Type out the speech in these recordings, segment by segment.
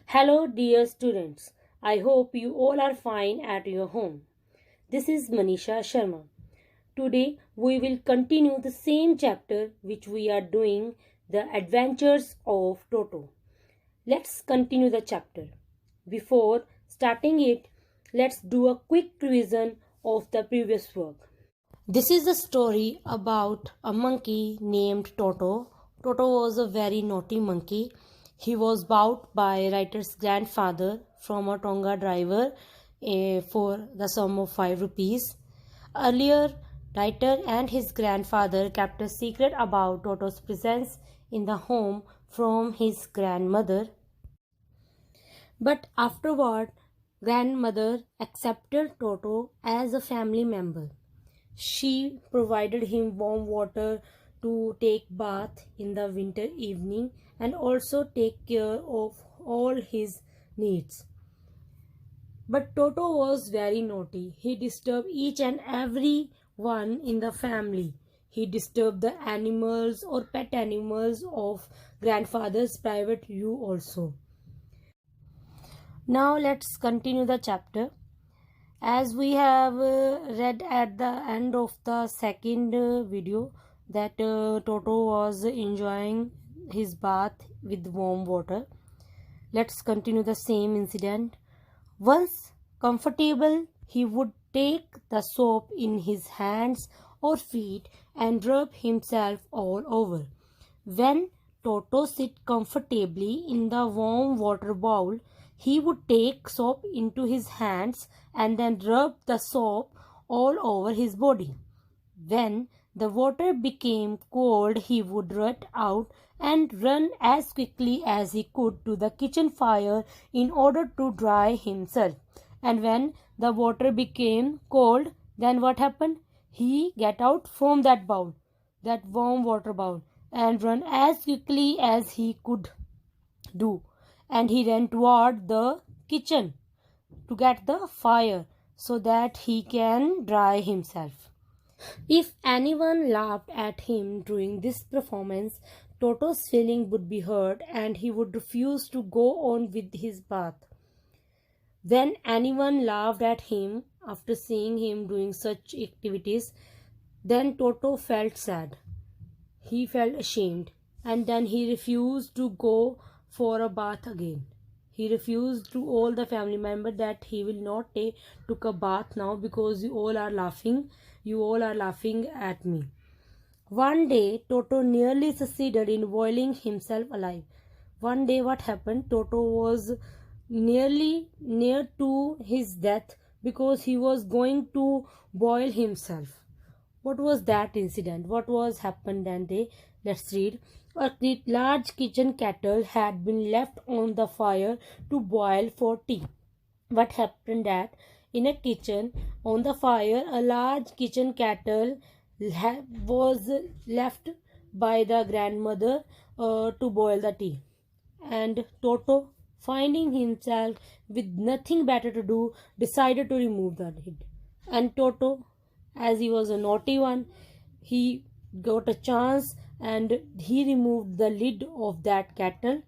Hello, dear students. I hope you all are fine at your home. This is Manisha Sharma. Today, we will continue the same chapter which we are doing, The Adventures of Toto. Let's continue the chapter. Before starting it, let's do a quick revision of the previous work. This is a story about a monkey named Toto. Toto was a very naughty monkey. He was bought by writer's grandfather from a Tonga driver for the sum of 5 rupees. Earlier, writer and his grandfather kept a secret about Toto's presence in the home from his grandmother. But afterward, grandmother accepted Toto as a family member. She provided him warm water to take bath in the winter evening and also take care of all his needs. But Toto was very naughty. He disturbed each and every one in the family. He disturbed the animals or pet animals of grandfather's private view also. Now let's continue the chapter. As we have read at the end of the second video that Toto was enjoying his bath with warm water. Let's continue the same incident. Once comfortable, he would take the soap in his hands or feet and rub himself all over. When Toto sit comfortably in the warm water bowl, he would take soap into his hands and then rub the soap all over his body. When the water became cold, he would rush out and run as quickly as he could to the kitchen fire in order to dry himself. And when the water became cold, then what happened? He get out from that bowl, that warm water bowl, and run as quickly as he could do. And he ran toward the kitchen to get the fire so that he can dry himself. If anyone laughed at him during this performance, Toto's feeling would be hurt and he would refuse to go on with his bath. When anyone laughed at him after seeing him doing such activities, then Toto felt sad. He felt ashamed and then he refused to go for a bath again. He refused to all the family members that he will not take a bath now because you all are laughing at me. One day Toto nearly succeeded in boiling himself alive. One day what happened? Toto was nearly near to his death because he was going to boil himself. What was that incident? What was happened that day? Let's read. A large kitchen kettle had been left on the fire to boil for tea. What happened that in a kitchen on the fire, a large kitchen kettle was left by the grandmother to boil the tea. And Toto, finding himself with nothing better to do, decided to remove the lid. And Toto, as he was a naughty one, he got a chance and he removed the lid of that kettle.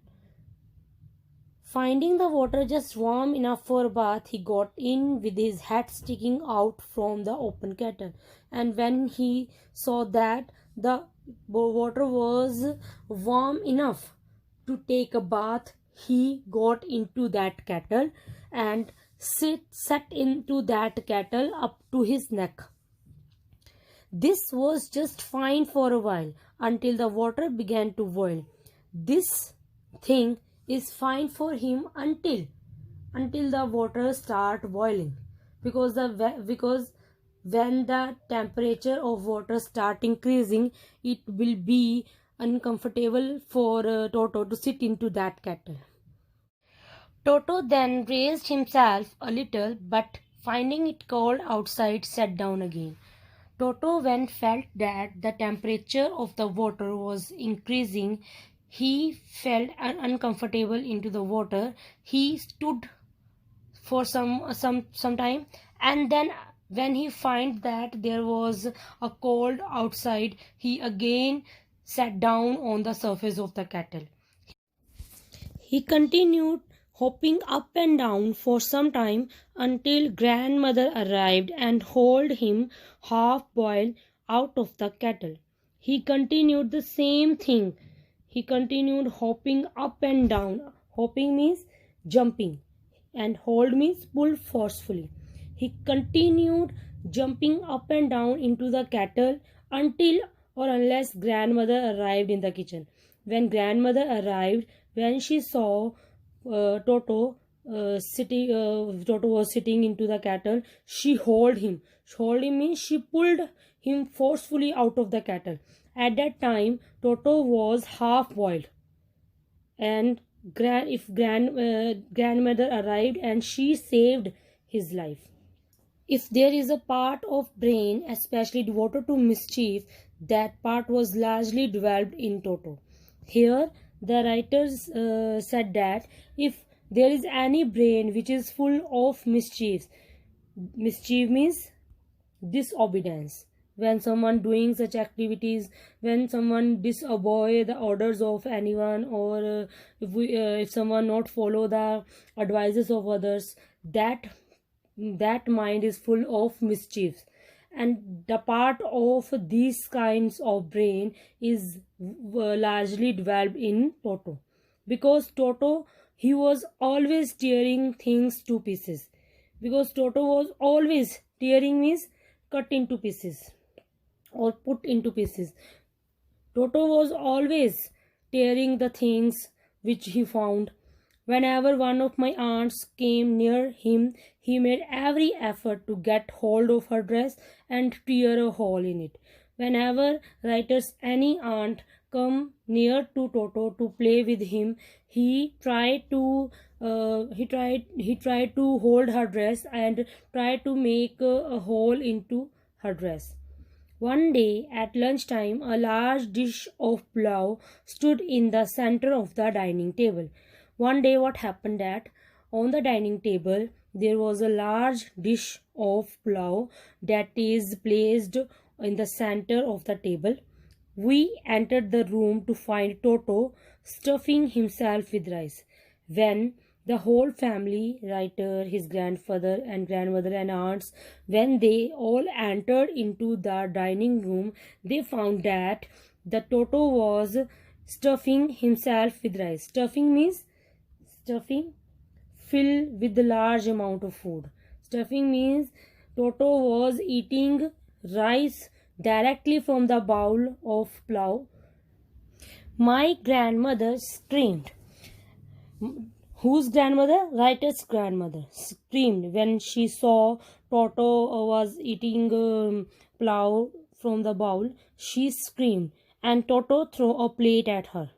Finding the water just warm enough for a bath, he got in with his head sticking out from the open kettle. And when he saw that the water was warm enough to take a bath, he got into that kettle and sat into that kettle up to his neck. This was just fine for a while until the water began to boil. This thing is fine for him until the water start boiling because when the temperature of water start increasing, it will be uncomfortable for Toto to sit into that kettle. Toto then raised himself a little, but finding it cold outside, sat down again. Toto, when felt that the temperature of the water was increasing, he felt uncomfortable into the water. He stood for some time, and then when he find that there was a cold outside, he again sat down on the surface of the kettle. He continued hopping up and down for some time until grandmother arrived and hauled him half-boiled out of the kettle. He continued the same thing. He continued hopping up and down. Hopping means jumping, and hold means pull forcefully. He continued jumping up and down into the kettle until or unless grandmother arrived in the kitchen. When grandmother arrived, when she saw Toto was sitting into the kettle, she hauled him. Hold him means she pulled him forcefully out of the kettle. At that time, Toto was half boiled, and grandmother arrived and she saved his life. If there is a part of brain especially devoted to mischief, that part was largely developed in Toto. Here, the writers said that if there is any brain which is full of mischief means disobedience. When someone doing such activities, when someone disobey the orders of anyone, or if someone not follow the advices of others, that mind is full of mischief. And the part of these kinds of brain is largely developed in Toto, because Toto, he was always tearing things to pieces. Because Toto was always tearing means cut into pieces or put into pieces. Toto was always tearing the things which he found. Whenever one of my aunts came near him, he made every effort to get hold of her dress and tear a hole in it. Whenever writers any aunt come near to Toto to play with him, he tried to hold her dress and tried to make a hole into her dress. One day at lunchtime, a large dish of pulao stood in the center of the dining table. One day what happened that on the dining table there was a large dish of pulao that is placed in the center of the table. We entered the room to find Toto stuffing himself with rice. When the whole family, writer, his grandfather and grandmother and aunts, when they all entered into the dining room, they found that the Toto was stuffing himself with rice. Stuffing means fill with a large amount of food. Stuffing means Toto was eating rice directly from the bowl of pulao. My grandmother screamed. Whose grandmother? Writer's grandmother screamed when she saw Toto was eating pulao from the bowl. She screamed, and Toto threw a plate at her.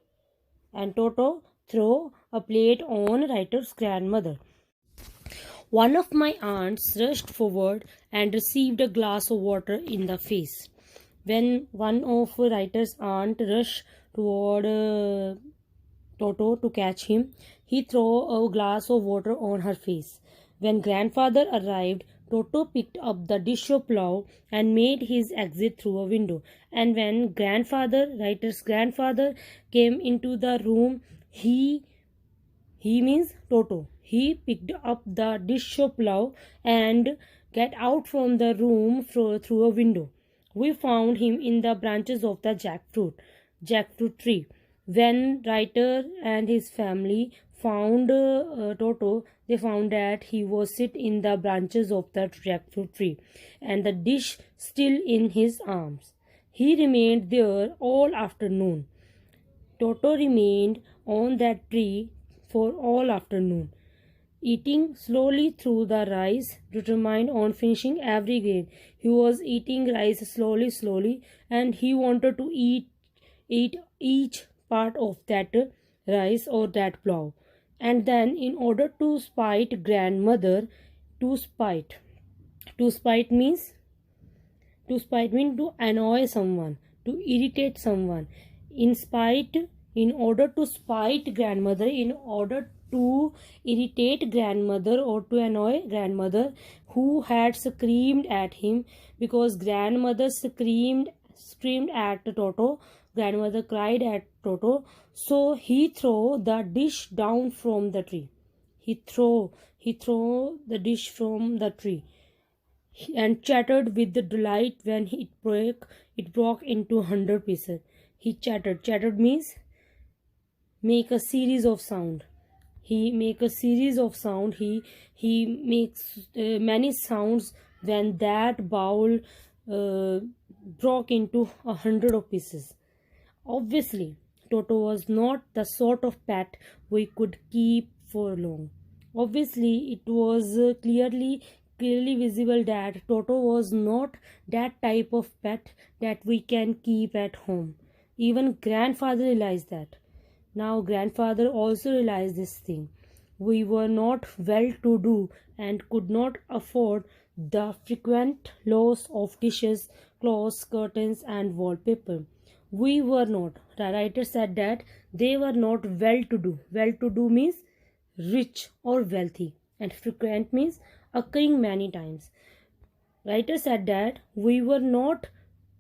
And Toto threw a plate on writer's grandmother. One of my aunts rushed forward and received a glass of water in the face. When one of writer's aunt rushed toward Toto to catch him, he threw a glass of water on her face. When grandfather arrived, Toto picked up the dish of pulao and made his exit through a window. And when writer's grandfather, came into the room, he means Toto. He picked up the dish of pulao and get out from the room through a window. We found him in the branches of the jackfruit tree. When writer and his family found Toto, they found that he was sit in the branches of the jackfruit tree and the dish still in his arms. He remained there all afternoon. Toto remained on that tree for all afternoon, eating slowly through the rice, determined on finishing every grain. He was eating rice slowly, and he wanted to eat each part of that rice or that pulao. And then, in order to spite grandmother, to spite means to annoy someone, to irritate someone. In order to spite grandmother, in order to irritate grandmother or to annoy grandmother, who had screamed at him, because grandmother screamed at Toto. Grandmother cried at Toto, so he threw the dish down from the tree. He threw the dish from the tree and chattered with the delight when it broke into 100 pieces. He chattered. Chattered means make a series of sound. He make a series of sound. He makes many sounds when that bowl broke into 100 of pieces. Obviously, Toto was not the sort of pet we could keep for long. Obviously, it was clearly visible that Toto was not that type of pet that we can keep at home. Even grandfather realized that. Now, grandfather also realized this thing. We were not well to do and could not afford the frequent loss of dishes, clothes, curtains, and wallpaper. We were not. The writer said that they were not well to do. Well to do means rich or wealthy, and frequent means occurring many times. Writer said that we were not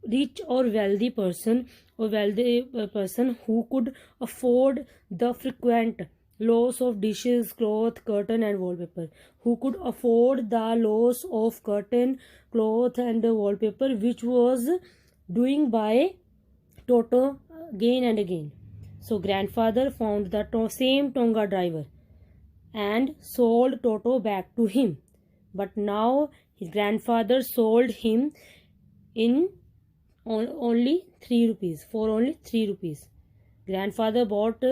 rich or wealthy person who could afford the frequent loss of dishes, cloth, curtain, and wallpaper. Who could afford the loss of curtain, cloth, and wallpaper, which was doing by Toto again and again. So grandfather found the same Tonga driver and sold Toto back to him. But now his grandfather sold him in only 3 rupees, for only 3 rupees. Grandfather bought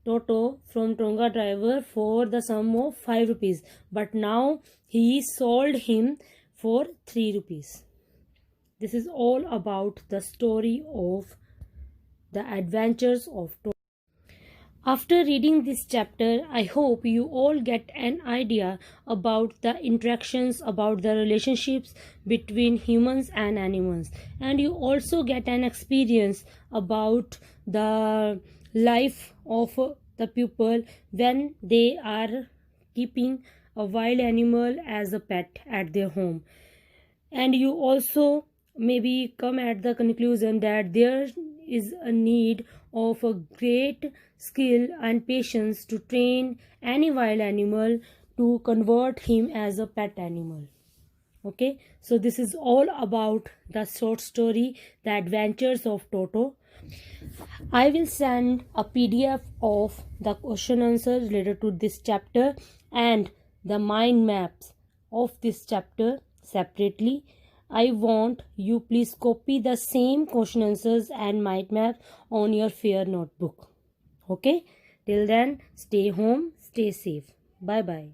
Toto from Tonga driver for the sum of 5 rupees, but now he sold him for 3 rupees. This is all about the story of the adventures of Toto. After reading this chapter, I hope you all get an idea about the interactions, about the relationships between humans and animals, and you also get an experience about the life of the people when they are keeping a wild animal as a pet at their home. And you also maybe come at the conclusion that there is a need of a great skill and patience to train any wild animal to convert him as a pet animal. Okay, so this is all about the short story, The Adventures of Toto. I will send a PDF of the question answer related to this chapter and the mind maps of this chapter separately. I want you please copy the same question answers and mind map on your fair notebook. Okay, till then, stay home, stay safe. Bye bye.